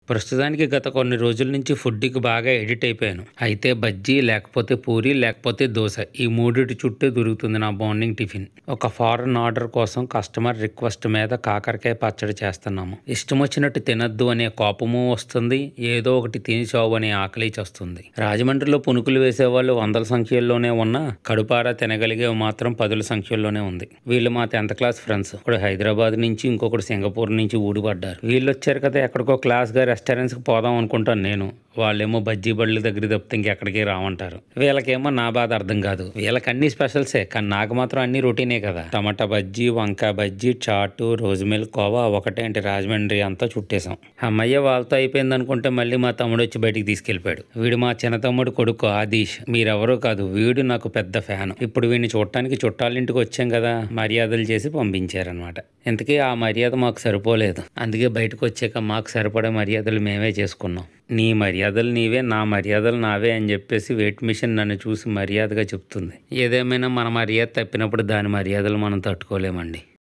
ప్రస్తుతానికి గత కొన్ని రోజుల నుంచి ఫుడ్‌కి బాగా ఎడిక్ట్ అయిపోయాను. అయితే బజ్జీ, లేకపోతే పూరి, లేకపోతే దోస. ఈ మూడిటి చుట్టే దొరుకుతుంది నా మార్నింగ్ టిఫిన్. ఒక ఫారెన్ ఆర్డర్ కోసం కస్టమర్ రిక్వెస్ట్ మీద కాకరకాయ పచ్చడి చేస్తున్నాము. ఇష్టం వచ్చినట్టు తినొద్దు అనే కోపము వస్తుంది. ఏదో ఒకటి తిని చావు అనే ఆకలి చస్తుంది. రాజమండ్రిలో పునుకులు వేసేవాళ్ళు వందల సంఖ్యలోనే ఉన్నా కడుపారా తినగలిగేవి మాత్రం పదుల సంఖ్యలోనే ఉంది. వీళ్ళు మా 10th క్లాస్ ఫ్రెండ్స్. ఒకడు హైదరాబాద్ నుంచి, ఇంకొకడు సింగపూర్ నుంచి ఊడిపడ్డారు. వీళ్ళు వచ్చారు కదా ఎక్కడికో క్లాస్‌గా రెస్టారెంట్స్‌కి పోదాం అనుకుంటాను నేను. వాళ్ళేమో బజ్జీ బళ్ళ దగ్గర తప్పితే ఇంకెక్కడికి రామంటారు. వీళ్ళకేమో నా బాధ అర్థం కాదు. వీళ్ళకి అన్ని స్పెషల్సే, కానీ నాకు మాత్రం అన్ని రొటీనే కదా. టమాటా బజ్జీ, వంకాయ బజ్జీ, చాటు, రోజ్ మిల్క్ కోవా ఒకటేంటి రాజమండ్రి అంతా చుట్టేసాం. అమ్మయ్య వాళ్ళతో అయిపోయింది అనుకుంటే మళ్ళీ మా తమ్ముడు వచ్చి బయటికి తీసుకెళ్ళిపోయాడు. వీడు మా చిన్న తమ్ముడు కొడుకు ఆదీష్. మీరెవరో కాదు, వీడు నాకు పెద్ద ఫ్యాన్. ఇప్పుడు వీడిని చూడటానికి చుట్టాలింటికి వచ్చాం కదా, మర్యాదలు చేసి పంపించారనమాట. ఇంతకీ ఆ మర్యాద మాకు సరిపోలేదు. అందుకే బయటకు వచ్చాక మాకు సరిపడే మర్యాదలు మేమే చేసుకున్నాం. నీ మర్యాదలు నీవే, నా మర్యాదలు నావే అని చెప్పేసి వెయిట్ మిషన్ నన్ను చూసి మర్యాదగా చెప్తుంది. ఏదేమైనా మన మర్యాద తప్పినప్పుడు దాని మర్యాదలు మనం తట్టుకోలేమండి.